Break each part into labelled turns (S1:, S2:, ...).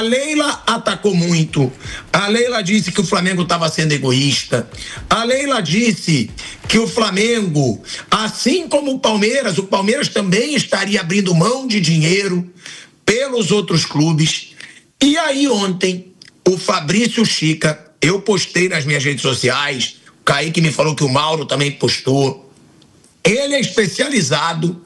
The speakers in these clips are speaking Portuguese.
S1: A Leila atacou muito. A Leila disse que o Flamengo estava sendo egoísta. A Leila disse que o Flamengo, assim como o Palmeiras também estaria abrindo mão de dinheiro pelos outros clubes. E aí ontem, o Fabrício Chica, eu postei nas minhas redes sociais, o Kaique me falou que o Mauro também postou. Ele é especializado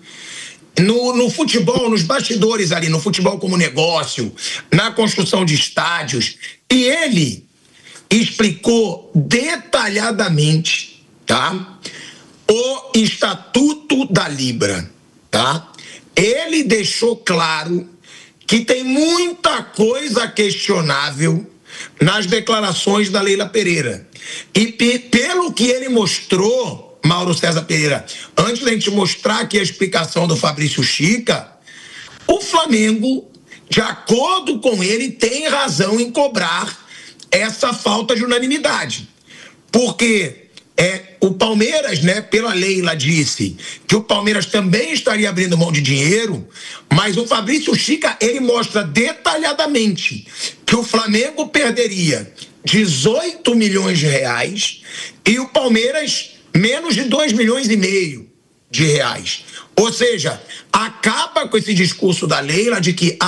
S1: no futebol, nos bastidores ali, no futebol como negócio, na construção de estádios. E ele explicou detalhadamente, tá, o Estatuto da Libra, tá? Ele deixou claro que tem muita coisa questionável nas declarações da Leila Pereira. E pelo que ele mostrou, Mauro César Pereira, antes da gente mostrar aqui a explicação do Fabrício Chica, o Flamengo, de acordo com ele, tem razão em cobrar essa falta de unanimidade. Porque o Palmeiras, né, pela Leila disse que o Palmeiras também estaria abrindo mão de dinheiro, mas o Fabrício Chica, ele mostra detalhadamente que o Flamengo perderia 18 milhões de reais e o Palmeiras menos de 2,5 milhões de reais. Ou seja, acaba com esse discurso da Leila de que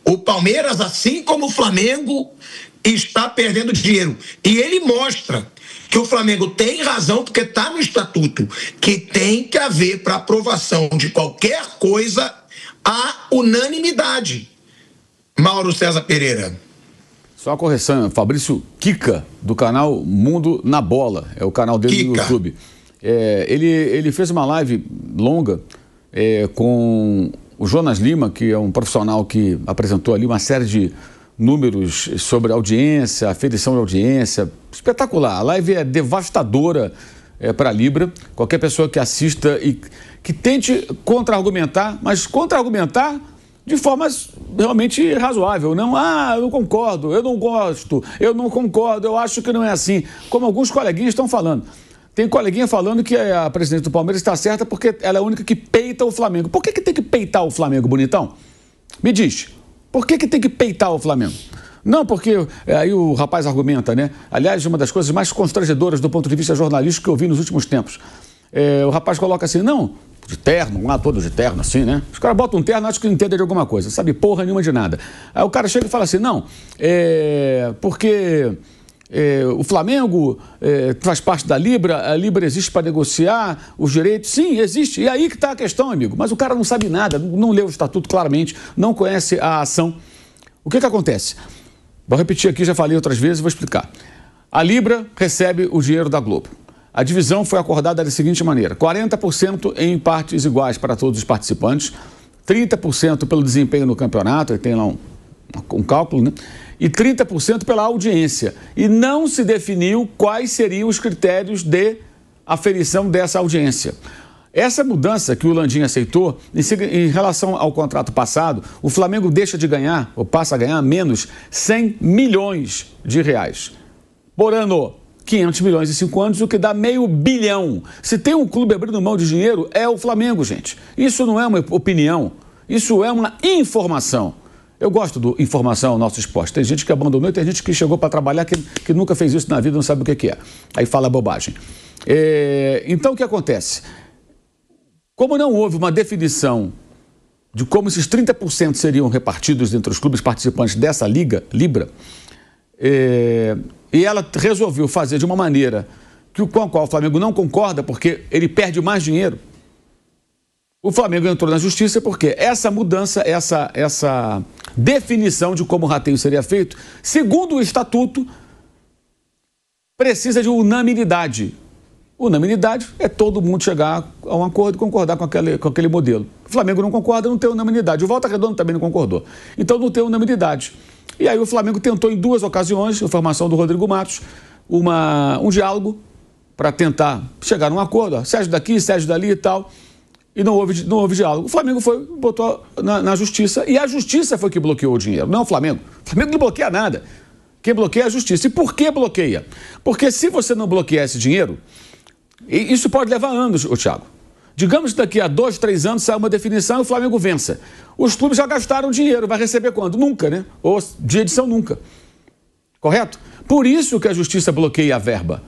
S1: o Palmeiras, assim como o Flamengo, está perdendo dinheiro. E ele mostra que o Flamengo tem razão, porque está no estatuto, que tem que haver, para aprovação de qualquer coisa, a unanimidade. Mauro César Pereira.
S2: Só uma correção, Fabrício Kika, do canal Mundo na Bola, é o canal dele no YouTube. Ele fez uma live longa com o Jonas Lima, que é um profissional que apresentou ali uma série de números sobre audiência, aferição de audiência, espetacular. A live é devastadora para a Libra. Qualquer pessoa que assista e que tente contra-argumentar, mas contra-argumentar de forma realmente razoável. Não, eu não concordo, eu não gosto, eu não concordo, eu acho que não é assim. Como alguns coleguinhas estão falando. Tem coleguinha falando que a presidente do Palmeiras está certa porque ela é a única que peita o Flamengo. Por que tem que peitar o Flamengo, bonitão? Me diz, por que tem que peitar o Flamengo? Não, porque aí o rapaz argumenta, né? Aliás, uma das coisas mais constrangedoras do ponto de vista jornalístico que eu vi nos últimos tempos. O rapaz coloca assim, não, de terno, lá todo de terno assim, né? Os caras botam um terno, acho que não entendem de alguma coisa, sabe porra nenhuma de nada. Aí o cara chega e fala assim, não, porque o Flamengo faz parte da Libra, a Libra existe para negociar os direitos. Sim, existe. E aí que está a questão, amigo. Mas o cara não sabe nada, não leu o estatuto claramente, não conhece a ação. O que acontece? Vou repetir aqui, já falei outras vezes, vou explicar. A Libra recebe o dinheiro da Globo. A divisão foi acordada da seguinte maneira, 40% em partes iguais para todos os participantes, 30% pelo desempenho no campeonato, tem lá um cálculo, né? E 30% pela audiência. E não se definiu quais seriam os critérios de aferição dessa audiência. Essa mudança que o Landim aceitou, em relação ao contrato passado, o Flamengo deixa de ganhar, ou passa a ganhar, menos 100 milhões de reais por ano. 500 milhões em 5 anos, o que dá $500 milhão. Se tem um clube abrindo mão de dinheiro, é o Flamengo, gente. Isso não é uma opinião, isso é uma informação. Eu gosto do informação no nosso esporte. Tem gente que abandonou e tem gente que chegou para trabalhar que nunca fez isso na vida, não sabe o que é. Aí fala bobagem. Então, o que acontece? Como não houve uma definição de como esses 30% seriam repartidos entre os clubes participantes dessa Liga, Libra, e ela resolveu fazer de uma maneira com a qual o Flamengo não concorda, porque ele perde mais dinheiro. O Flamengo entrou na justiça porque essa mudança, essa definição de como o rateio seria feito, segundo o estatuto, precisa de unanimidade. Unanimidade é todo mundo chegar a um acordo e concordar com aquele modelo. O Flamengo não concorda, não tem unanimidade. O Volta Redonda também não concordou. Então não tem unanimidade. E aí o Flamengo tentou em 2 ocasiões, informação do Rodrigo Matos, um diálogo para tentar chegar num acordo. Sérgio daqui, Sérgio dali e tal. E não houve diálogo. O Flamengo botou na justiça e a justiça foi que bloqueou o dinheiro, não o Flamengo. O Flamengo não bloqueia nada. Quem bloqueia é a justiça. E por que bloqueia? Porque se você não bloquear esse dinheiro, isso pode levar anos, Thiago. Digamos que daqui a 2, 3 anos sai uma definição e o Flamengo vença. Os clubes já gastaram dinheiro, vai receber quando? Nunca, né? Ou de edição nunca. Correto? Por isso que a justiça bloqueia a verba.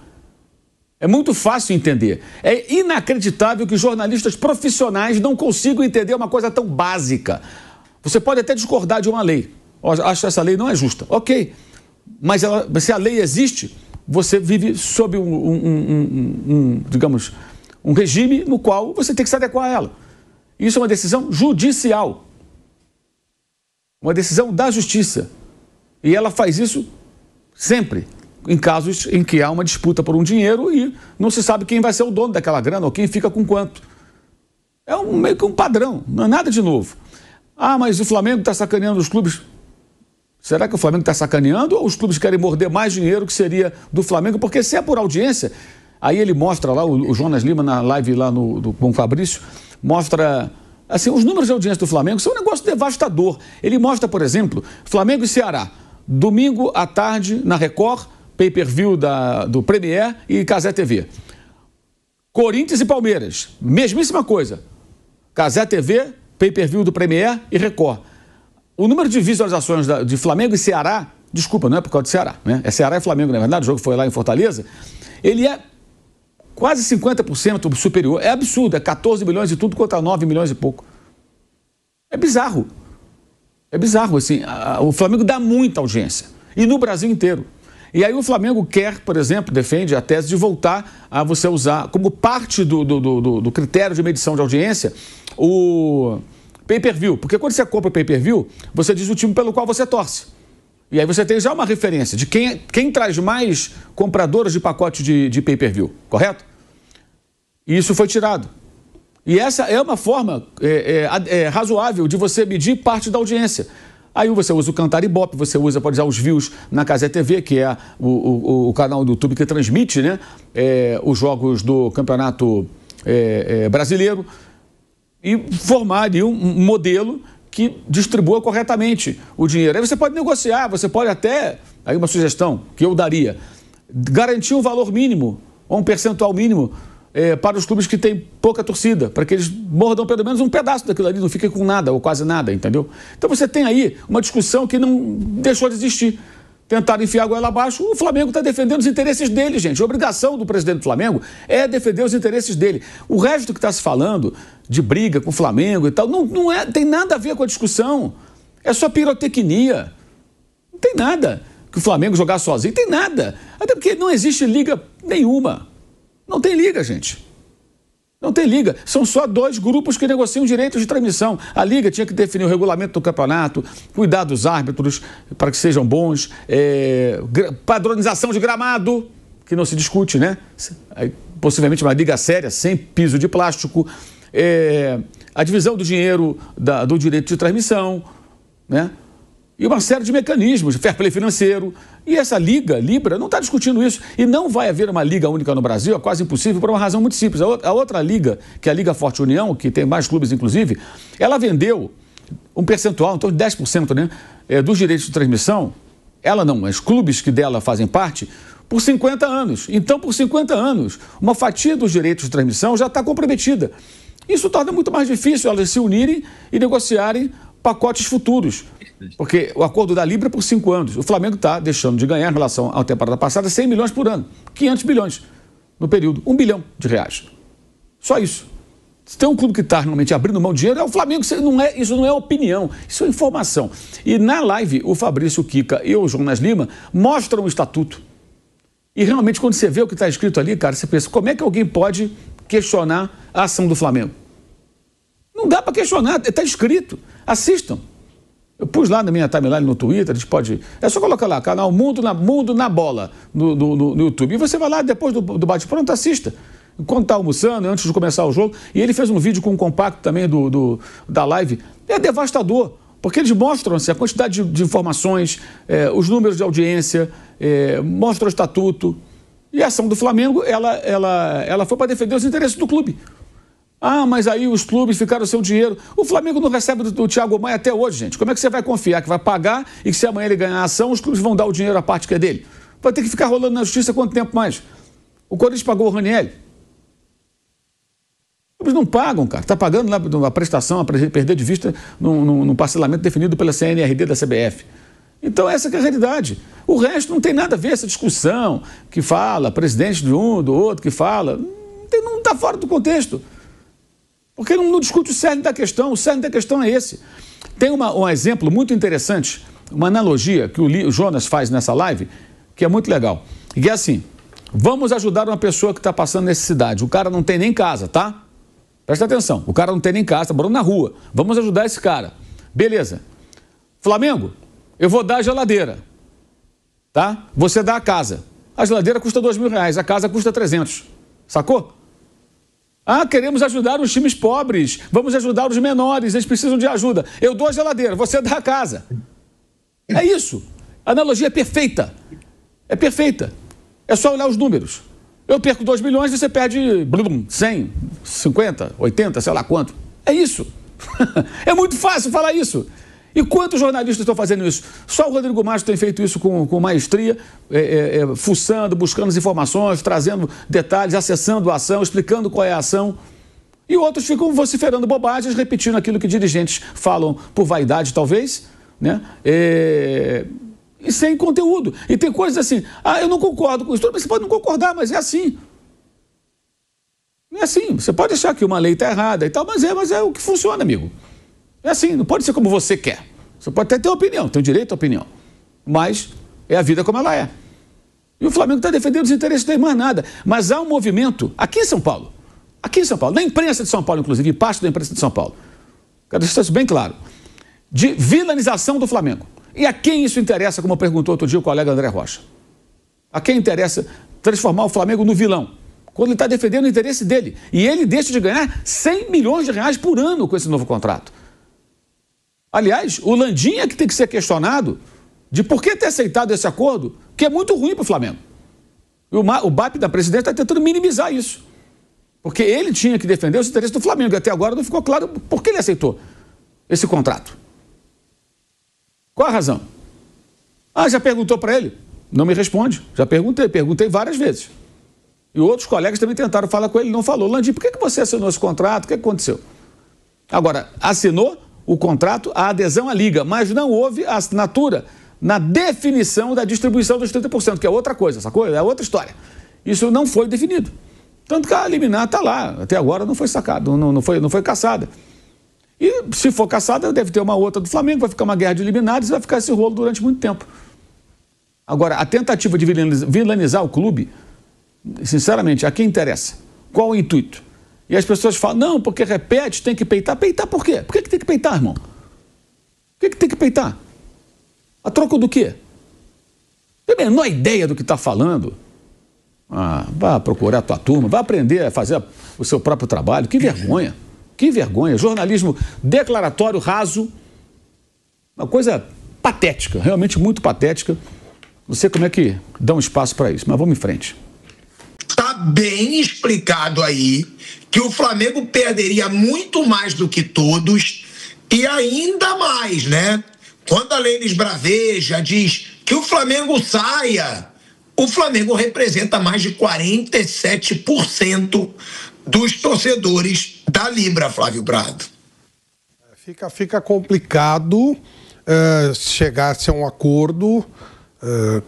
S2: É muito fácil entender. É inacreditável que jornalistas profissionais não consigam entender uma coisa tão básica. Você pode até discordar de uma lei. Acho que essa lei não é justa. Ok. Mas se a lei existe, você vive sob digamos, um regime no qual você tem que se adequar a ela. Isso é uma decisão judicial. Uma decisão da justiça. E ela faz isso sempre, em casos em que há uma disputa por um dinheiro e não se sabe quem vai ser o dono daquela grana ou quem fica com quanto. É meio que um padrão, não é nada de novo. Ah, mas o Flamengo está sacaneando os clubes. Será que o Flamengo está sacaneando ou os clubes querem morder mais dinheiro que seria do Flamengo? Porque se é por audiência... Aí ele mostra lá, o Jonas Lima, na live lá com o Fabrício, mostra, assim, os números de audiência do Flamengo são um negócio devastador. Ele mostra, por exemplo, Flamengo e Ceará, domingo à tarde na Record, pay-per-view do Premier e Cazé TV. Corinthians e Palmeiras, mesmíssima coisa. Cazé TV, pay-per-view do Premier e Record. O número de visualizações de Flamengo e Ceará, desculpa, não é por causa de Ceará, né? É Ceará e Flamengo, na verdade, o jogo foi lá em Fortaleza, ele é quase 50% superior. É absurdo, é 14 milhões e tudo contra 9 milhões e pouco. É bizarro. É bizarro, assim, o Flamengo dá muita audiência. E no Brasil inteiro. E aí o Flamengo quer, por exemplo, defende a tese de voltar a você usar como parte do critério de medição de audiência o pay-per-view. Porque quando você compra o pay-per-view, você diz o time pelo qual você torce. E aí você tem já uma referência de quem traz mais compradores de pacote de pay-per-view, correto? E isso foi tirado. E essa é uma forma razoável de você medir parte da audiência. Aí você usa o Cantar Ibope, você pode usar os views na Cazé TV, que é o canal do YouTube que transmite, né, os jogos do Campeonato Brasileiro, e formar ali um modelo que distribua corretamente o dinheiro. Aí você pode negociar, você pode até, aí uma sugestão que eu daria, garantir um valor mínimo, ou um percentual mínimo, para os clubes que têm pouca torcida, para que eles mordam pelo menos um pedaço daquilo ali, não fiquem com nada ou quase nada, entendeu? Então você tem aí uma discussão que não deixou de existir. Tentaram enfiar a goela abaixo, o Flamengo está defendendo os interesses dele, gente. A obrigação do presidente do Flamengo é defender os interesses dele. O resto que está se falando de briga com o Flamengo e tal, não tem nada a ver com a discussão. É só pirotecnia. Não tem nada que o Flamengo jogar sozinho, tem nada. Até porque não existe liga nenhuma. Não tem liga, gente. Não tem liga. São só 2 grupos que negociam direitos de transmissão. A liga tinha que definir o regulamento do campeonato, cuidar dos árbitros para que sejam bons, padronização de gramado, que não se discute, né? Possivelmente uma liga séria, sem piso de plástico, a divisão do dinheiro do direito de transmissão, né? E uma série de mecanismos, fair play financeiro. E essa liga, Libra, não está discutindo isso. E não vai haver uma liga única no Brasil, é quase impossível, por uma razão muito simples. A outra liga, que é a Liga Forte União, que tem mais clubes inclusive, ela vendeu um percentual, então 10%, né, dos direitos de transmissão, ela não, mas clubes que dela fazem parte, por 50 anos. Então, por 50 anos, uma fatia dos direitos de transmissão já está comprometida. Isso torna muito mais difícil elas se unirem e negociarem pacotes futuros, porque o acordo da Libra é por 5 anos. O Flamengo está deixando de ganhar, em relação à temporada passada, 100 milhões por ano, 500 milhões no período, R$1 bilhão. Só isso. Se tem um clube que está realmente abrindo mão de dinheiro, é o Flamengo. Isso não é opinião, isso é informação. E na live, o Fabrício, o Kika e o Jonas Lima mostram o estatuto. E realmente, quando você vê o que está escrito ali, cara, você pensa, como é que alguém pode questionar a ação do Flamengo? Não dá para questionar, está escrito. Assistam. Eu pus lá na minha timeline no Twitter, a gente pode... É só colocar lá, canal Mundo na Bola no YouTube. E você vai lá, depois do bate-pronto, assista. Enquanto está almoçando, antes de começar o jogo. E ele fez um vídeo com um compacto também da live. É devastador, porque eles mostram assim, a quantidade de informações, os números de audiência, mostram o estatuto. E a ação do Flamengo, ela foi para defender os interesses do clube. Ah, mas aí os clubes ficaram sem dinheiro. O Flamengo não recebe do Thiago Maia até hoje, gente. Como é que você vai confiar que vai pagar e que se amanhã ele ganhar a ação, os clubes vão dar o dinheiro à parte que é dele? Vai ter que ficar rolando na justiça quanto tempo mais? O Corinthians pagou o Ranieri. Eles não pagam, cara. Está pagando lá a prestação, a perder de vista num parcelamento definido pela CNRD da CBF. Então essa que é a realidade. O resto não tem nada a ver, essa discussão que fala, presidente de um, do outro, que fala, não está fora do contexto. Porque não discute o cerne da questão, o cerne da questão é esse. Tem um exemplo muito interessante, uma analogia que o Jonas faz nessa live, que é muito legal. E é assim, vamos ajudar uma pessoa que está passando necessidade. O cara não tem nem casa, tá? Presta atenção, o cara não tem nem casa, está morando na rua. Vamos ajudar esse cara. Beleza. Flamengo, eu vou dar a geladeira, tá? Você dá a casa. A geladeira custa R$2.000, a casa custa 300. Sacou? Ah, queremos ajudar os times pobres, vamos ajudar os menores, eles precisam de ajuda. Eu dou a geladeira, você dá a casa. É isso. A analogia é perfeita. É perfeita. É só olhar os números. Eu perco 2 milhões, você perde 100, 50, 80, sei lá quanto. É isso. É muito fácil falar isso. E quantos jornalistas estão fazendo isso? Só o Rodrigo Macho tem feito isso com maestria, fuçando, buscando as informações, trazendo detalhes, acessando a ação, explicando qual é a ação. E outros ficam vociferando bobagens, repetindo aquilo que dirigentes falam por vaidade, talvez, né? E sem conteúdo. E tem coisas assim, eu não concordo com isso. Você pode não concordar, mas é assim. É assim. Você pode achar que uma lei está errada e tal, mas é o que funciona, amigo. É assim, não pode ser como você quer. Você pode até ter opinião, tem o direito à opinião. Mas é a vida como ela é. E o Flamengo está defendendo os interesses, não tem mais nada. Mas há um movimento aqui em São Paulo, na imprensa de São Paulo, inclusive, e parte da imprensa de São Paulo, quero deixar isso bem claro, de vilanização do Flamengo. E a quem isso interessa, como perguntou outro dia o colega André Rocha? A quem interessa transformar o Flamengo no vilão? Quando ele está defendendo o interesse dele. E ele deixa de ganhar R$100 milhões por ano com esse novo contrato. Aliás, o Landim é que tem que ser questionado de por que ter aceitado esse acordo, que é muito ruim para o Flamengo. E o BAP da presidência está tentando minimizar isso. Porque ele tinha que defender os interesses do Flamengo. E até agora não ficou claro por que ele aceitou esse contrato. Qual a razão? Já perguntou para ele? Não me responde. Já perguntei várias vezes. E outros colegas também tentaram falar com ele, não falou. Landim, por que você assinou esse contrato? O que aconteceu? Agora, assinou o contrato, a adesão à liga, mas não houve a assinatura na definição da distribuição dos 30%, que é outra coisa, sacou? É outra história. Isso não foi definido. Tanto que a liminar está lá, até agora não foi sacado, não foi caçada. E se for caçada, deve ter uma outra do Flamengo, vai ficar uma guerra de liminares e vai ficar esse rolo durante muito tempo. Agora, a tentativa de vilanizar o clube, sinceramente, a quem interessa? Qual o intuito? E as pessoas falam, não, porque repete, tem que peitar. Peitar por quê? Por que tem que peitar, irmão? Por que tem que peitar? A troco do quê? Tem a menor ideia do que está falando? Vá procurar a tua turma, vá aprender a fazer o seu próprio trabalho. Que vergonha, que vergonha. Jornalismo declaratório, raso, uma coisa patética, realmente muito patética. Não sei como é que dá um espaço para isso, mas vamos em frente.
S1: Está bem explicado aí que o Flamengo perderia muito mais do que todos e ainda mais, né? Quando a lei esbraveja, diz que o Flamengo saia, o Flamengo representa mais de 47% dos torcedores da Libra, Flávio Prado.
S3: Fica complicado chegar-se a um acordo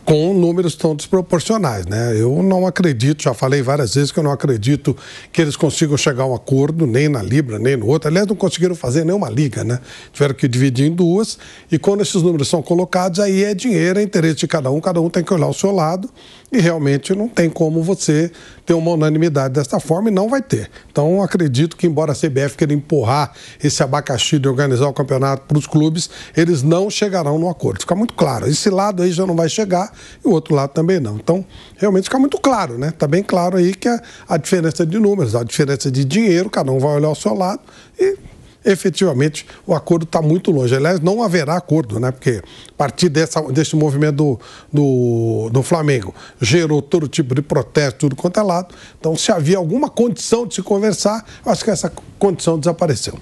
S3: com números tão desproporcionais, né? Eu não acredito, já falei várias vezes que eu não acredito que eles consigam chegar a um acordo, nem na Libra, nem no outro. Aliás, não conseguiram fazer nenhuma liga, né? Tiveram que dividir em duas, e quando esses números são colocados, aí é dinheiro, é interesse de cada um tem que olhar o seu lado, e realmente não tem como você ter uma unanimidade dessa forma, e não vai ter. Então, acredito que, embora a CBF queira empurrar esse abacaxi de organizar o campeonato para os clubes, eles não chegarão no acordo. Fica muito claro. Esse lado aí já não vai chegar e o outro lado também não. Então, realmente fica muito claro, né? Está bem claro aí que a diferença de números, a diferença de dinheiro, cada um vai olhar ao seu lado e, efetivamente, o acordo está muito longe. Aliás, não haverá acordo, né? Porque a partir desse movimento do Flamengo gerou todo tipo de protesto, tudo quanto é lado. Então, se havia alguma condição de se conversar, eu acho que essa condição desapareceu.